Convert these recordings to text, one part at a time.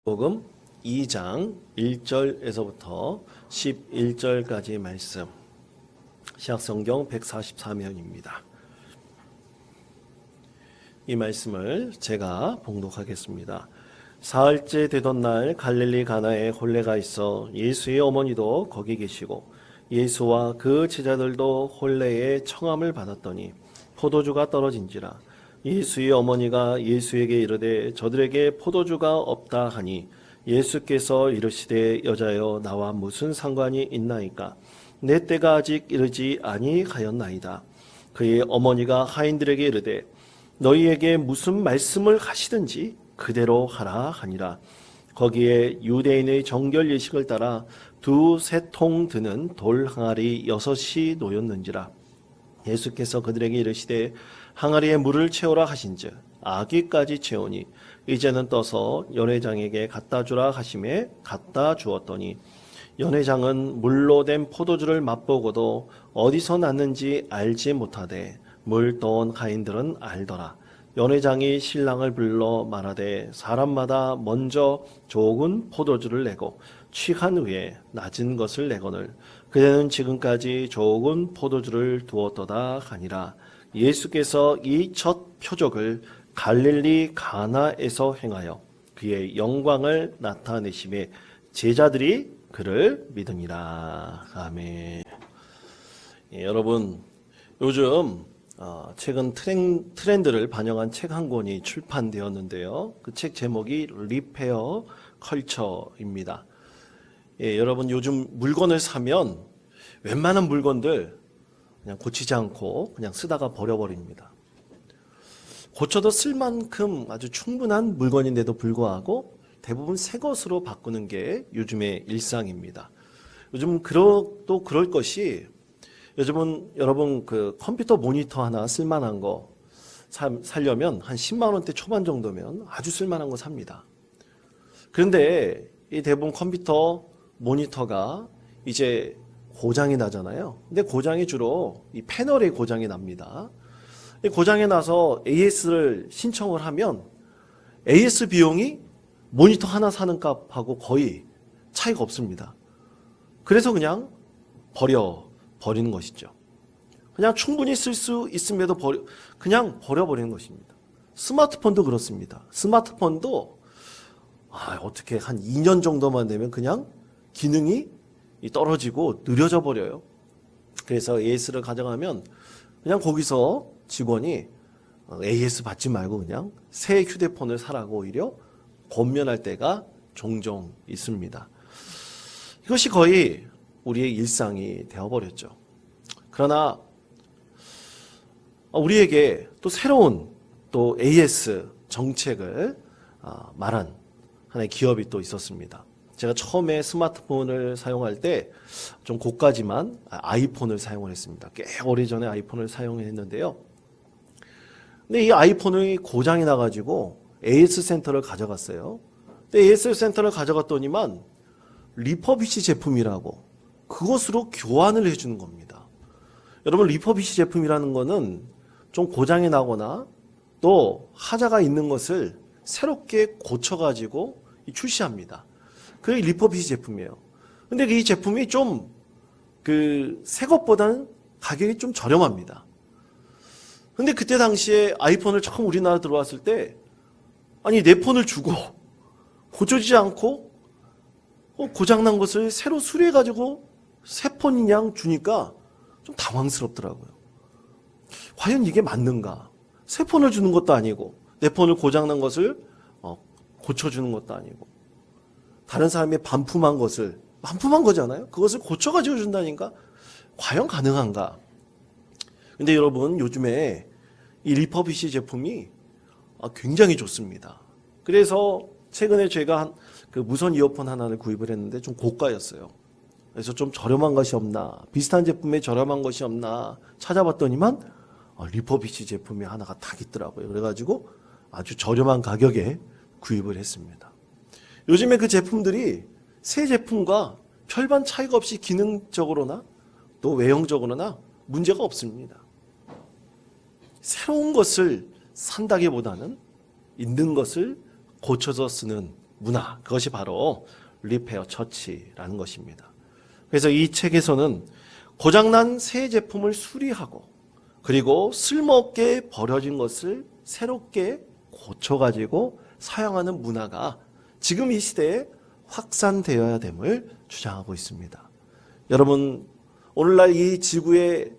복음 2장 1절에서부터 11절까지의 말씀, 신약성경 144면입니다. 이 말씀을 제가 봉독하겠습니다. 사흘째 되던 날 갈릴리 가나에 혼례가 있어 예수의 어머니도 거기 계시고 예수와 그 제자들도 혼례의 청함을 받았더니 포도주가 떨어진지라. 예수의 어머니가 예수에게 이르되 저들에게 포도주가 없다 하니 예수께서 이르시되 여자여 나와 무슨 상관이 있나이까? 내 때가 아직 이르지 아니하였나이다. 그의 어머니가 하인들에게 이르되 너희에게 무슨 말씀을 하시든지 그대로 하라 하니라. 거기에 유대인의 정결 예식을 따라 두세 통 드는 돌 항아리 6이 놓였는지라. 예수께서 그들에게 이르시되 항아리에 물을 채우라 하신즉 아기까지 채우니 이제는 떠서 연회장에게 갖다 주라 하심에 갖다 주었더니 연회장은 물로 된 포도주를 맛보고도 어디서 났는지 알지 못하되 물 떠온 하인들은 알더라. 연회장이 신랑을 불러 말하되 사람마다 먼저 좋은 포도주를 내고 취한 후에 낮은 것을 내거늘 그대는 지금까지 좋은 포도주를 두었도다 하니라. 예수께서 이 첫 표적을 갈릴리 가나에서 행하여 그의 영광을 나타내심에 제자들이 그를 믿으니라. 아멘. 여러분, 요즘 최근 트렌드를 반영한 책 한 권이 출판되었는데요. 그 책 제목이 리페어 컬처입니다. 여러분, 요즘 물건을 사면 웬만한 물건들 그냥 고치지 않고 그냥 쓰다가 버려버립니다. 고쳐도 쓸 만큼 아주 충분한 물건인데도 불구하고 대부분 새 것으로 바꾸는 게 요즘의 일상입니다. 요즘 또 그럴 것이, 요즘은 여러분 그 컴퓨터 모니터 하나 쓸만한 거 살려면 한 10만 원대 초반 정도면 아주 쓸만한 거 삽니다. 그런데 이 대부분 컴퓨터 모니터가 이제 고장이 나잖아요. 근데 고장이 주로 이 패널에 고장이 납니다. 고장이 나서 AS를 신청을 하면 AS 비용이 모니터 하나 사는 값하고 거의 차이가 없습니다. 그래서 그냥 버리는 것이죠. 그냥 충분히 쓸 수 있음에도 그냥 버려버리는 것입니다. 스마트폰도 그렇습니다. 스마트폰도 어떻게 한 2년 정도만 되면 그냥 기능이 떨어지고 느려져 버려요. 그래서 AS를 가져가면 그냥 거기서 직원이 AS 받지 말고 그냥 새 휴대폰을 사라고 오히려 권면할 때가 종종 있습니다. 이것이 거의 우리의 일상이 되어버렸죠. 그러나 우리에게 또 새로운 또 AS 정책을 말한 하나의 기업이 또 있었습니다. 제가 처음에 스마트폰을 사용할 때 좀 고가지만 아이폰을 사용을 했습니다. 꽤 오래전에 아이폰을 사용했는데요. 근데 이 아이폰이 고장이 나가지고 AS 센터를 가져갔어요. 근데 AS 센터를 가져갔더니만 리퍼비시 제품이라고 그것으로 교환을 해주는 겁니다. 여러분, 리퍼비시 제품이라는 거는 좀 고장이 나거나 또 하자가 있는 것을 새롭게 고쳐가지고 출시합니다. 그게 리퍼비시 제품이에요. 근데 이 제품이 좀 새 것보다는 가격이 좀 저렴합니다. 근데 그때 당시에 아이폰을 처음 우리나라 들어왔을 때 아니 내 폰을 주고 고쳐지지 않고 고장난 것을 새로 수리해가지고 새 폰인 양 주니까 좀 당황스럽더라고요. 과연 이게 맞는가? 새 폰을 주는 것도 아니고 내 폰을 고장난 것을 고쳐주는 것도 아니고 다른 사람이 반품한 거잖아요. 그것을 고쳐가지고 준다니까 과연 가능한가? 근데 여러분, 요즘에 이 리퍼비시 제품이 굉장히 좋습니다. 그래서 최근에 제가 그 무선 이어폰 하나를 구입을 했는데 좀 고가였어요. 그래서 좀 저렴한 것이 없나, 비슷한 제품에 저렴한 것이 없나 찾아봤더니만 리퍼비시 제품이 하나가 딱 있더라고요. 그래가지고 아주 저렴한 가격에 구입을 했습니다. 요즘에 그 제품들이 새 제품과 별반 차이가 없이 기능적으로나 또 외형적으로나 문제가 없습니다. 새로운 것을 산다기보다는 있는 것을 고쳐서 쓰는 문화, 그것이 바로 리페어 처치라는 것입니다. 그래서 이 책에서는 고장난 새 제품을 수리하고 그리고 쓸모없게 버려진 것을 새롭게 고쳐가지고 사용하는 문화가 지금 이 시대에 확산되어야 됨을 주장하고 있습니다. 여러분, 오늘날 이 지구의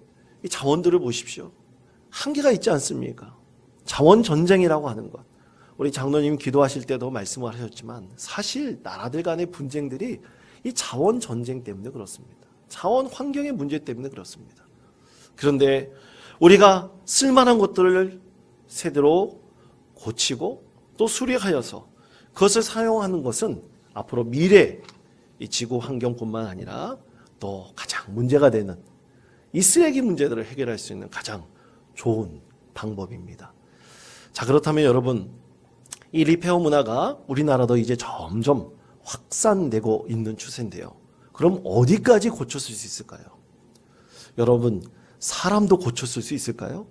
이 자원들을 보십시오. 한계가 있지 않습니까? 자원 전쟁이라고 하는 것. 우리 장로님 기도하실 때도 말씀을 하셨지만 사실 나라들 간의 분쟁들이 이 자원 전쟁 때문에 그렇습니다. 자원 환경의 문제 때문에 그렇습니다. 그런데 우리가 쓸만한 것들을 제대로 고치고 또 수리하여서 그것을 사용하는 것은 앞으로 미래 이 지구 환경뿐만 아니라 또 가장 문제가 되는 이 쓰레기 문제들을 해결할 수 있는 가장 좋은 방법입니다. 자, 그렇다면 여러분, 이 리페어 문화가 우리나라도 이제 점점 확산되고 있는 추세인데요. 그럼 어디까지 고쳤을 수 있을까요? 여러분, 사람도 고쳤을 수 있을까요?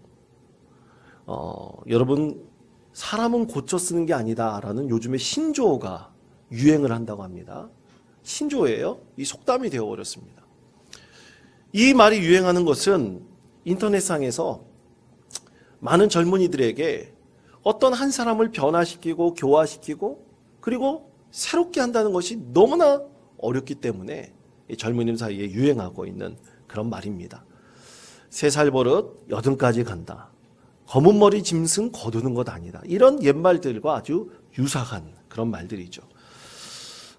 여러분, 사람은 고쳐 쓰는 게 아니다라는 요즘에 신조어가 유행을 한다고 합니다. 신조어예요. 이 속담이 되어버렸습니다. 이 말이 유행하는 것은 인터넷상에서 많은 젊은이들에게 어떤 한 사람을 변화시키고 교화시키고 그리고 새롭게 한다는 것이 너무나 어렵기 때문에 젊은이들 사이에 유행하고 있는 그런 말입니다. 3살 버릇 80까지 간다. 검은 머리 짐승 거두는 것 아니다. 이런 옛말들과 아주 유사한 그런 말들이죠.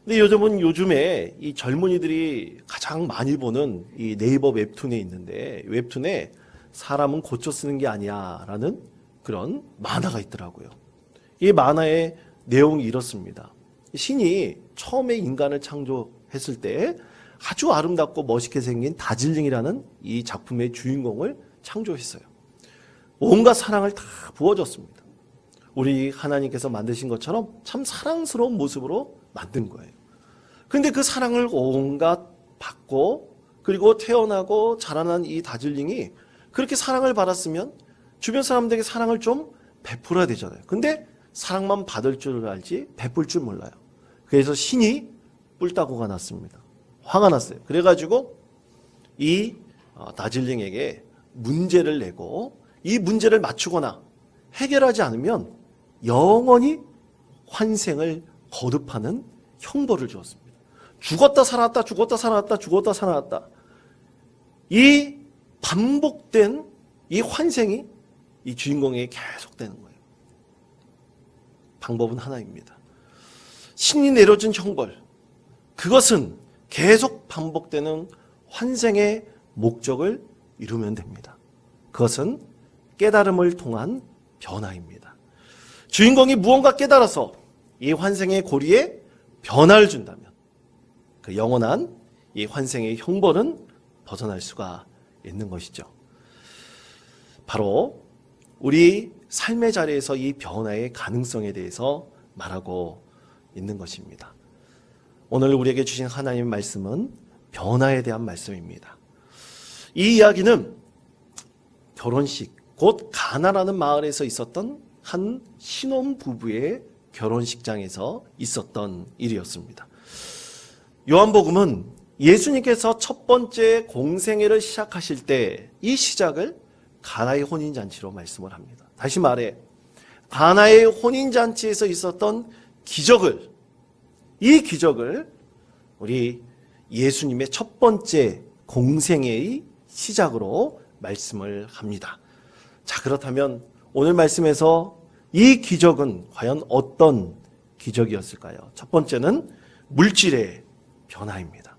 근데 요즘에 이 젊은이들이 가장 많이 보는 이 네이버 웹툰에 있는데 웹툰에 사람은 고쳐 쓰는 게 아니야 라는 그런 만화가 있더라고요. 이 만화의 내용이 이렇습니다. 신이 처음에 인간을 창조했을 때 아주 아름답고 멋있게 생긴 다즐링이라는 이 작품의 주인공을 창조했어요. 온갖 사랑을 다 부어줬습니다. 우리 하나님께서 만드신 것처럼 참 사랑스러운 모습으로 만든 거예요. 근데 그 사랑을 온갖 받고 그리고 태어나고 자라난 이 다즐링이 그렇게 사랑을 받았으면 주변 사람들에게 사랑을 좀 베풀어야 되잖아요. 근데 사랑만 받을 줄 알지 베풀 줄 몰라요. 그래서 신이 뿔따구가 났습니다. 화가 났어요. 그래가지고 이 다즐링에게 문제를 내고 이 문제를 맞추거나 해결하지 않으면 영원히 환생을 거듭하는 형벌을 주었습니다. 죽었다 살아났다 죽었다 살아났다 죽었다 살아났다. 이 반복된 이 환생이 이 주인공에게 계속되는 거예요. 방법은 하나입니다. 신이 내려준 형벌, 그것은 계속 반복되는 환생의 목적을 이루면 됩니다. 그것은 깨달음을 통한 변화입니다. 주인공이 무언가 깨달아서 이 환생의 고리에 변화를 준다면 그 영원한 이 환생의 형벌은 벗어날 수가 있는 것이죠. 바로 우리 삶의 자리에서 이 변화의 가능성에 대해서 말하고 있는 것입니다. 오늘 우리에게 주신 하나님의 말씀은 변화에 대한 말씀입니다. 이 이야기는 결혼식, 곧 가나라는 마을에서 있었던 한 신혼 부부의 결혼식장에서 있었던 일이었습니다. 요한복음은 예수님께서 첫 번째 공생애를 시작하실 때 이 시작을 가나의 혼인잔치로 말씀을 합니다. 다시 말해 가나의 혼인잔치에서 있었던 기적을, 이 기적을 우리 예수님의 첫 번째 공생애의 시작으로 말씀을 합니다. 자, 그렇다면 오늘 말씀에서 이 기적은 과연 어떤 기적이었을까요? 첫 번째는 물질의 변화입니다.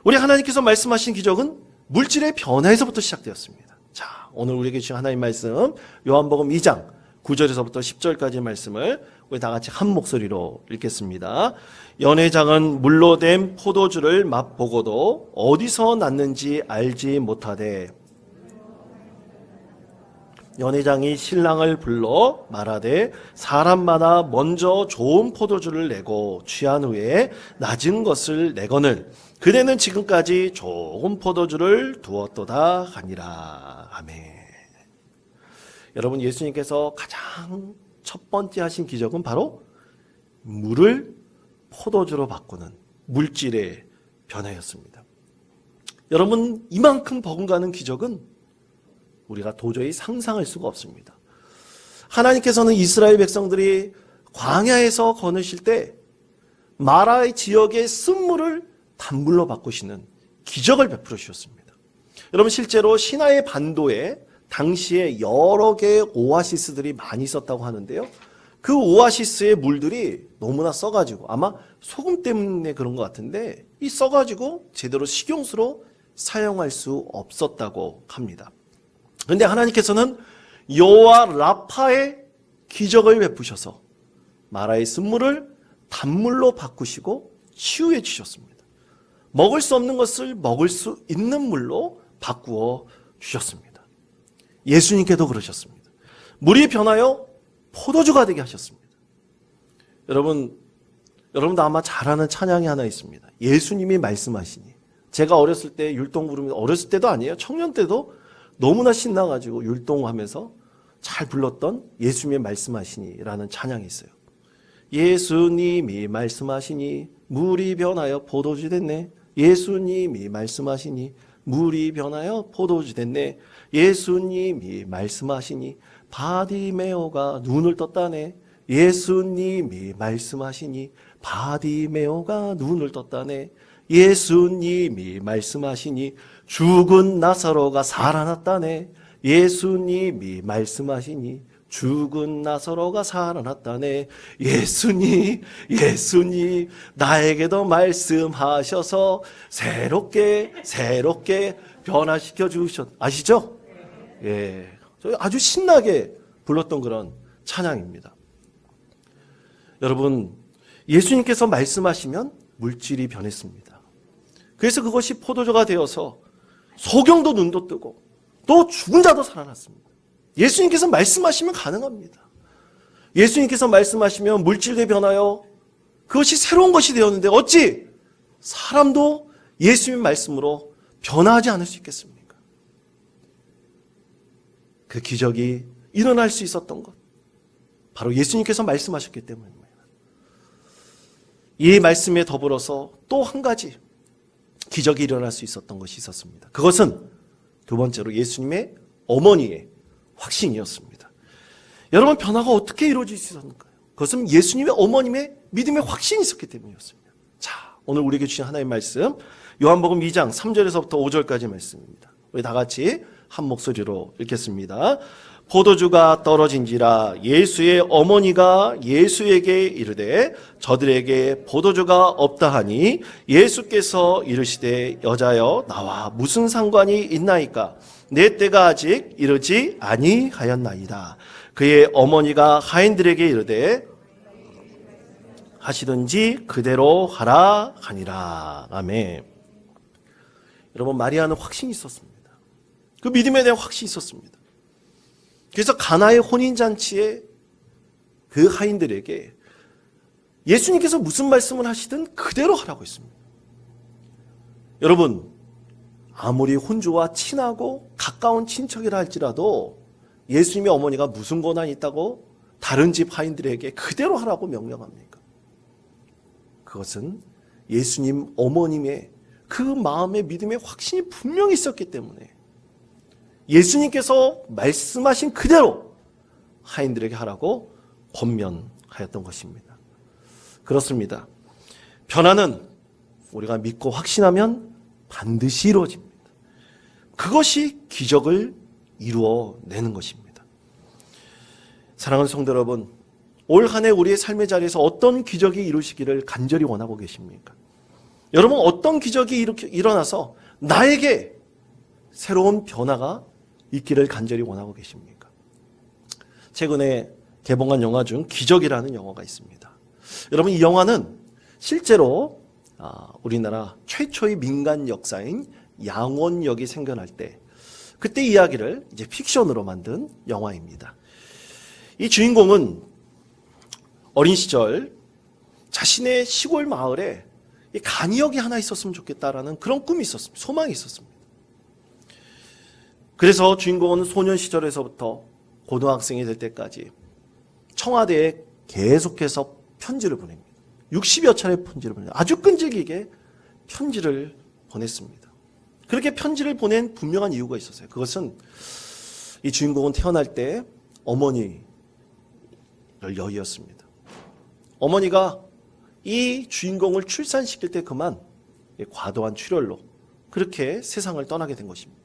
우리 하나님께서 말씀하신 기적은 물질의 변화에서부터 시작되었습니다. 자, 오늘 우리에게 주신 하나님 말씀 요한복음 2장 9절에서부터 10절까지의 말씀을 우리 다 같이 한 목소리로 읽겠습니다. 연회장은 물로 된 포도주를 맛보고도 어디서 났는지 알지 못하되 연회장이 신랑을 불러 말하되 사람마다 먼저 좋은 포도주를 내고 취한 후에 낮은 것을 내거늘 그대는 지금까지 좋은 포도주를 두었도다 하니라. 아멘. 여러분, 예수님께서 가장 첫 번째 하신 기적은 바로 물을 포도주로 바꾸는 물질의 변화였습니다. 여러분, 이만큼 버금가는 기적은 우리가 도저히 상상할 수가 없습니다. 하나님께서는 이스라엘 백성들이 광야에서 거느실 때 마라의 지역의 쓴물을 단물로 바꾸시는 기적을 베풀어 주셨습니다. 여러분, 실제로 시나이 반도에 당시에 여러 개의 오아시스들이 많이 있었다고 하는데요. 그 오아시스의 물들이 너무나 써가지고, 아마 소금 때문에 그런 것 같은데, 이 써가지고 제대로 식용수로 사용할 수 없었다고 합니다. 그런데 하나님께서는 여호와 라파의 기적을 베푸셔서 마라의 쓴물을 단물로 바꾸시고 치유해 주셨습니다. 먹을 수 없는 것을 먹을 수 있는 물로 바꾸어 주셨습니다. 예수님께도 그러셨습니다. 물이 변하여 포도주가 되게 하셨습니다. 여러분도 아마 잘 아는 찬양이 하나 있습니다. 예수님이 말씀하시니. 제가 어렸을 때 율동 부르면서, 어렸을 때도 아니에요. 청년 때도 너무나 신나가지고 율동하면서 잘 불렀던 예수님이 말씀하시니라는 찬양이 있어요. 예수님이 말씀하시니 물이 변하여 포도주 됐네. 예수님이 말씀하시니 물이 변하여 포도주 됐네. 예수님이 말씀하시니 바디메오가 눈을 떴다네. 예수님이 말씀하시니 바디메오가 눈을 떴다네. 예수님이 말씀하시니 죽은 나사로가 살아났다네. 예수님이 말씀하시니 죽은 나사로가 살아났다네. 예수님 나에게도 말씀하셔서 새롭게 변화시켜 주셨. 아시죠? 예, 저희 아주 신나게 불렀던 그런 찬양입니다. 여러분, 예수님께서 말씀하시면 물질이 변했습니다. 그래서 그것이 포도주가 되어서 소경도 눈도 뜨고 또 죽은 자도 살아났습니다. 예수님께서 말씀하시면 가능합니다. 예수님께서 말씀하시면 물질이 변하여 그것이 새로운 것이 되었는데 어찌 사람도 예수님 말씀으로 변화하지 않을 수 있겠습니까? 그 기적이 일어날 수 있었던 것, 바로 예수님께서 말씀하셨기 때문입니다. 이 말씀에 더불어서 또 한 가지 기적이 일어날 수 있었던 것이 있었습니다. 그것은 두 번째로 예수님의 어머니의 확신이었습니다. 여러분, 변화가 어떻게 이루어질 수 있었을까요? 그것은 예수님의 어머님의 믿음의 확신이 있었기 때문이었습니다. 자, 오늘 우리에게 주신 하나님의 말씀, 요한복음 2장 3절에서부터 5절까지 말씀입니다. 우리 다 같이 한 목소리로 읽겠습니다. 포도주가 떨어진지라 예수의 어머니가 예수에게 이르되 저들에게 포도주가 없다 하니 예수께서 이르시되 여자여 나와 무슨 상관이 있나이까 내 때가 아직 이르지 아니하였나이다. 그의 어머니가 하인들에게 이르되 하시든지 그대로 하라 하니라. 아멘. 여러분, 마리아는 확신이 있었습니다. 그 믿음에 대한 확신이 있었습니다. 그래서 가나의 혼인잔치에 그 하인들에게 예수님께서 무슨 말씀을 하시든 그대로 하라고 했습니다. 여러분, 아무리 혼주와 친하고 가까운 친척이라 할지라도 예수님의 어머니가 무슨 권한이 있다고 다른 집 하인들에게 그대로 하라고 명령합니까? 그것은 예수님 어머님의 그 마음의 믿음의 확신이 분명히 있었기 때문에 예수님께서 말씀하신 그대로 하인들에게 하라고 권면하였던 것입니다. 그렇습니다. 변화는 우리가 믿고 확신하면 반드시 이루어집니다. 그것이 기적을 이루어내는 것입니다. 사랑하는 성도 여러분, 올 한 해 우리의 삶의 자리에서 어떤 기적이 이루시기를 간절히 원하고 계십니까? 여러분, 어떤 기적이 이렇게 일어나서 나에게 새로운 변화가 있기를 간절히 원하고 계십니까? 최근에 개봉한 영화 중 기적이라는 영화가 있습니다. 여러분, 이 영화는 실제로 우리나라 최초의 민간 역사인 양원역이 생겨날 때 그때 이야기를 이제 픽션으로 만든 영화입니다. 이 주인공은 어린 시절 자신의 시골 마을에 간이역이 하나 있었으면 좋겠다라는 그런 꿈이 있었습니다. 소망이 있었습니다. 그래서 주인공은 소년 시절에서부터 고등학생이 될 때까지 청와대에 계속해서 편지를 보냅니다. 60여 차례 편지를 보냅니다. 아주 끈질기게 편지를 보냈습니다. 그렇게 편지를 보낸 분명한 이유가 있었어요. 그것은 이 주인공은 태어날 때 어머니를 여의었습니다. 어머니가 이 주인공을 출산시킬 때 그만 과도한 출혈로 그렇게 세상을 떠나게 된 것입니다.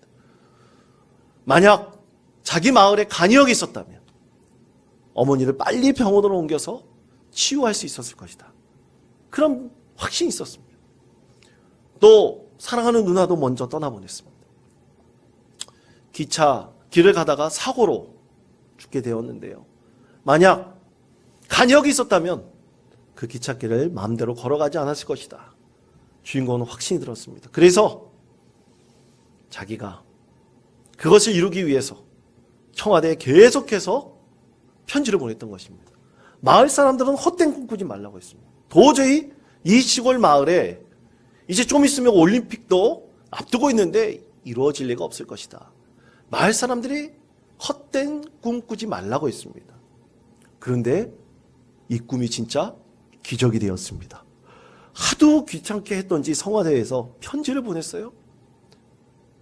만약 자기 마을에 간이역이 있었다면 어머니를 빨리 병원으로 옮겨서 치유할 수 있었을 것이다. 그런 확신이 있었습니다. 또 사랑하는 누나도 먼저 떠나보냈습니다. 길을 가다가 사고로 죽게 되었는데요. 만약 간이역이 있었다면 그 기찻길을 마음대로 걸어가지 않았을 것이다. 주인공은 확신이 들었습니다. 그래서 자기가 그것을 이루기 위해서 청와대에 계속해서 편지를 보냈던 것입니다. 마을 사람들은 헛된 꿈 꾸지 말라고 했습니다. 도저히 이 시골 마을에 이제 좀 있으면 올림픽도 앞두고 있는데 이루어질 리가 없을 것이다. 마을 사람들이 헛된 꿈 꾸지 말라고 했습니다. 그런데 이 꿈이 진짜 기적이 되었습니다. 하도 귀찮게 했던지 성화대에서 편지를 보냈어요.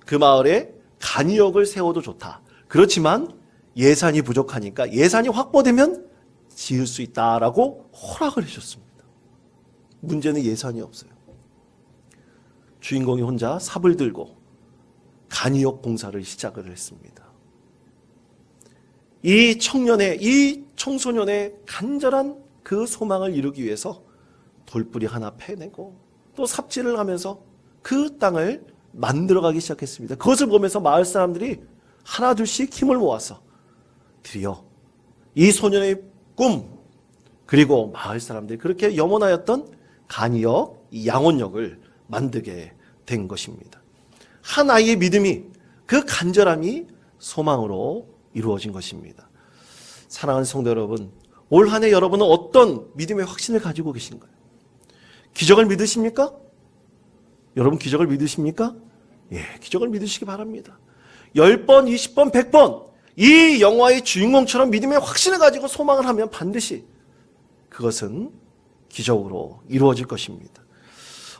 그 마을에 간이역을 세워도 좋다. 그렇지만 예산이 부족하니까 예산이 확보되면 지을 수 있다라고 허락을 해줬습니다. 문제는 예산이 없어요. 주인공이 혼자 삽을 들고 간이역 공사를 시작을 했습니다. 이 청소년의 간절한 그 소망을 이루기 위해서 돌뿌리 하나 패내고 또 삽질을 하면서 그 땅을 만들어가기 시작했습니다. 그것을 보면서 마을 사람들이 하나 둘씩 힘을 모아서 드디어 이 소년의 꿈 그리고 마을 사람들이 그렇게 염원하였던 간이역, 이 양원역을 만들게 된 것입니다. 한 아이의 믿음이 그 간절함이 소망으로 이루어진 것입니다. 사랑하는 성도 여러분, 올 한 해 여러분은 어떤 믿음의 확신을 가지고 계신가요? 기적을 믿으십니까? 여러분 기적을 믿으십니까? 예, 기적을 믿으시기 바랍니다. 10번, 20번, 100번 이 영화의 주인공처럼 믿음의 확신을 가지고 소망을 하면 반드시 그것은 기적으로 이루어질 것입니다.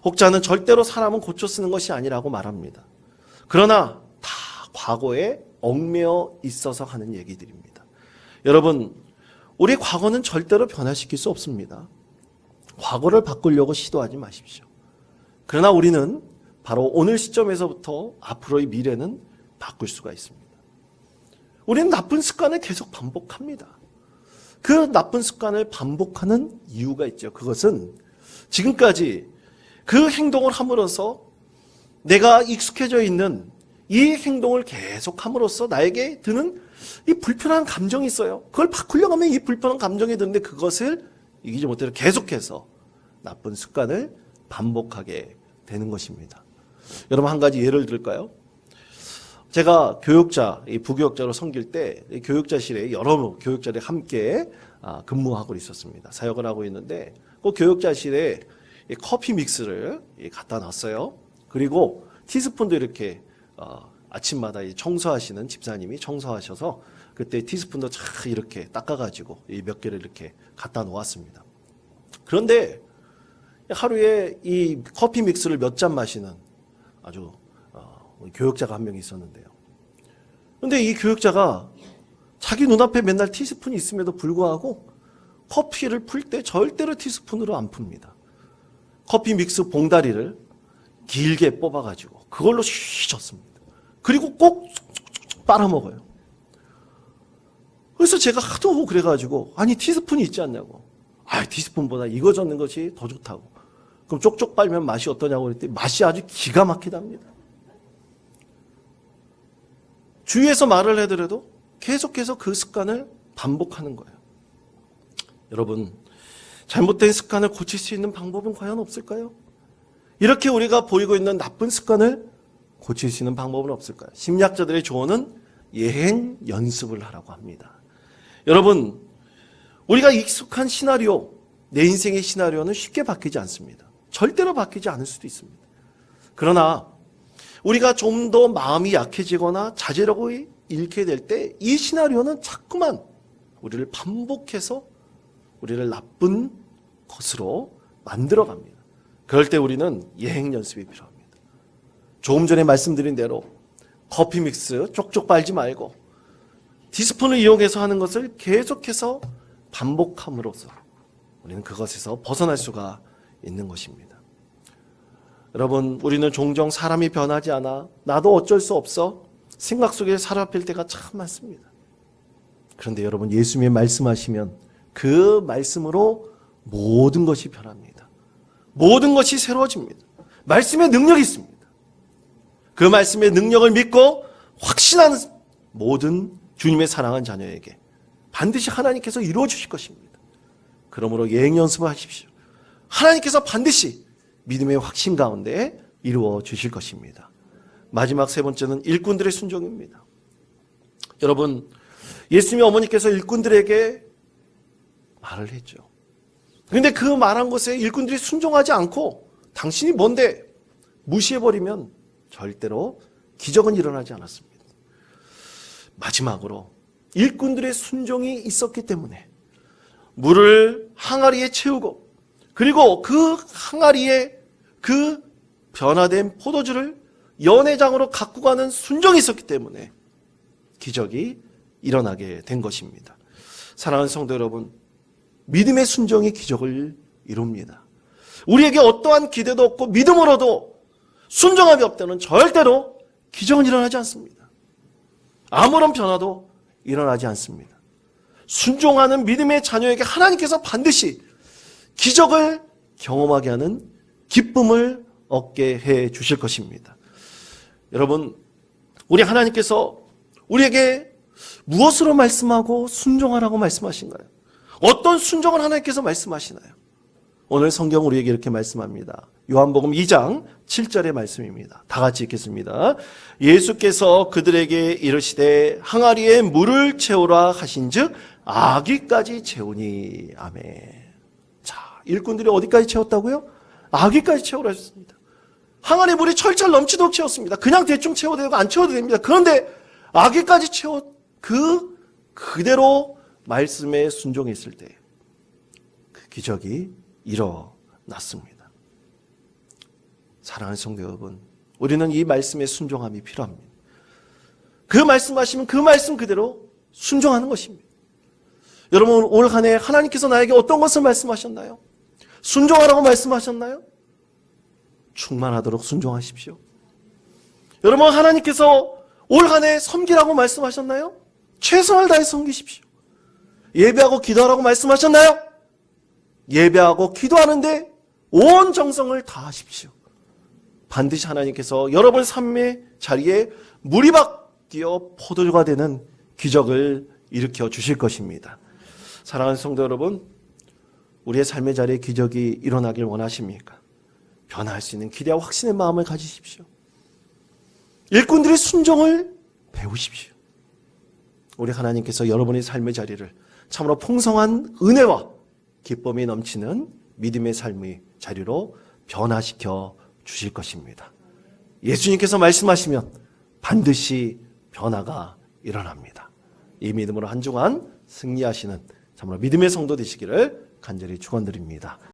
혹자는 절대로 사람은 고쳐 쓰는 것이 아니라고 말합니다. 그러나 다 과거에 얽매여 있어서 하는 얘기들입니다. 여러분, 우리 과거는 절대로 변화시킬 수 없습니다. 과거를 바꾸려고 시도하지 마십시오. 그러나 우리는 바로 오늘 시점에서부터 앞으로의 미래는 바꿀 수가 있습니다. 우리는 나쁜 습관을 계속 반복합니다. 그 나쁜 습관을 반복하는 이유가 있죠. 그것은 지금까지 그 행동을 함으로써 내가 익숙해져 있는 이 행동을 계속함으로써 나에게 드는 이 불편한 감정이 있어요. 그걸 바꾸려고 하면 이 불편한 감정이 드는데 그것을 이기지 못해서 계속해서 나쁜 습관을 반복하게 되는 것입니다. 여러분 한 가지 예를 들까요? 제가 부교육자로 섬길 때 교육자실에 여러 교육자들이 함께 근무하고 있었습니다. 사역을 하고 있는데 그 교육자실에 커피 믹스를 갖다 놨어요. 그리고 티스푼도 이렇게 아침마다 청소하시는 집사님이 청소하셔서 그때 티스푼도 잘 이렇게 닦아가지고 몇 개를 이렇게 갖다 놓았습니다. 그런데 하루에 이 커피 믹스를 몇 잔 마시는 아주 교육자가 한 명 있었는데요. 그런데 이 교육자가 자기 눈앞에 맨날 티스푼이 있음에도 불구하고 커피를 풀 때 절대로 티스푼으로 안 풉니다. 커피 믹스 봉다리를 길게 뽑아가지고 그걸로 쉬 젓습니다. 그리고 꼭 빨아먹어요. 그래서 제가 하도 그래가지고 아니 티스푼이 있지 않냐고. 티스푼보다 이거 젓는 것이 더 좋다고. 그럼 쪽쪽 빨면 맛이 어떠냐고 그랬더니 맛이 아주 기가 막히답니다. 주위에서 말을 해더라도 계속해서 그 습관을 반복하는 거예요. 여러분, 잘못된 습관을 고칠 수 있는 방법은 과연 없을까요? 이렇게 우리가 보이고 있는 나쁜 습관을 고칠 수 있는 방법은 없을까요? 심리학자들의 조언은 예행 연습을 하라고 합니다. 여러분, 우리가 익숙한 시나리오, 내 인생의 시나리오는 쉽게 바뀌지 않습니다. 절대로 바뀌지 않을 수도 있습니다. 그러나 우리가 좀 더 마음이 약해지거나 자제력을 잃게 될 때 이 시나리오는 자꾸만 우리를 반복해서 우리를 나쁜 것으로 만들어갑니다. 그럴 때 우리는 예행 연습이 필요합니다. 조금 전에 말씀드린 대로 커피 믹스 쪽쪽 빨지 말고 티스푼을 이용해서 하는 것을 계속해서 반복함으로써 우리는 그것에서 벗어날 수가 있는 것입니다. 여러분, 우리는 종종 사람이 변하지 않아 나도 어쩔 수 없어 생각 속에 사로잡힐 때가 참 많습니다. 그런데 여러분, 예수님이 말씀하시면 그 말씀으로 모든 것이 변합니다. 모든 것이 새로워집니다. 말씀의 능력이 있습니다. 그 말씀의 능력을 믿고 확신하는 모든 주님의 사랑한 자녀에게 반드시 하나님께서 이루어 주실 것입니다. 그러므로 예행 연습을 하십시오. 하나님께서 반드시 믿음의 확신 가운데 이루어 주실 것입니다. 마지막 세 번째는 일꾼들의 순종입니다. 여러분, 예수님의 어머니께서 일꾼들에게 말을 했죠. 그런데 그 말한 것에 일꾼들이 순종하지 않고 당신이 뭔데 무시해버리면 절대로 기적은 일어나지 않았습니다. 마지막으로 일꾼들의 순종이 있었기 때문에 물을 항아리에 채우고 그리고 그 항아리에 그 변화된 포도주를 연회장으로 갖고 가는 순종이 있었기 때문에 기적이 일어나게 된 것입니다. 사랑하는 성도 여러분, 믿음의 순종이 기적을 이룹니다. 우리에게 어떠한 기대도 없고 믿음으로도 순종함이 없다면 절대로 기적은 일어나지 않습니다. 아무런 변화도 일어나지 않습니다. 순종하는 믿음의 자녀에게 하나님께서 반드시 기적을 경험하게 하는 기쁨을 얻게 해 주실 것입니다. 여러분, 우리 하나님께서 우리에게 무엇으로 말씀하고 순종하라고 말씀하신가요? 어떤 순종을 하나님께서 말씀하시나요? 오늘 성경 우리에게 이렇게 말씀합니다. 요한복음 2장 7절의 말씀입니다. 다 같이 읽겠습니다. 예수께서 그들에게 이르시되 항아리에 물을 채우라 하신즉 아귀까지 채우니. 아멘. 자, 일꾼들이 어디까지 채웠다고요? 아귀까지 채우라 하셨습니다. 항아리 물이 철철 넘치도록 채웠습니다. 그냥 대충 채워도 되고 안 채워도 됩니다. 그런데 아귀까지 채워 그대로 말씀에 순종했을 때 그 기적이 일어났습니다. 사랑하는 성도 여러분, 우리는 이 말씀에 순종함이 필요합니다. 그 말씀하시면 그 말씀 그대로 순종하는 것입니다. 여러분, 올 한 해 하나님께서 나에게 어떤 것을 말씀하셨나요? 순종하라고 말씀하셨나요? 충만하도록 순종하십시오. 여러분, 하나님께서 올 한 해 섬기라고 말씀하셨나요? 최선을 다해 섬기십시오. 예배하고 기도하라고 말씀하셨나요? 예배하고 기도하는데 온 정성을 다하십시오. 반드시 하나님께서 여러분 삶의 자리에 물이 바뀌어 포도주가 되는 기적을 일으켜 주실 것입니다. 사랑하는 성도 여러분, 우리의 삶의 자리에 기적이 일어나길 원하십니까? 변화할 수 있는 기대와 확신의 마음을 가지십시오. 일꾼들의 순종을 배우십시오. 우리 하나님께서 여러분의 삶의 자리를 참으로 풍성한 은혜와 기쁨이 넘치는 믿음의 삶의 자리로 변화시켜 주실 것입니다. 예수님께서 말씀하시면 반드시 변화가 일어납니다. 이 믿음으로 한 주간 승리하시는 참으로 믿음의 성도 되시기를 간절히 축원드립니다.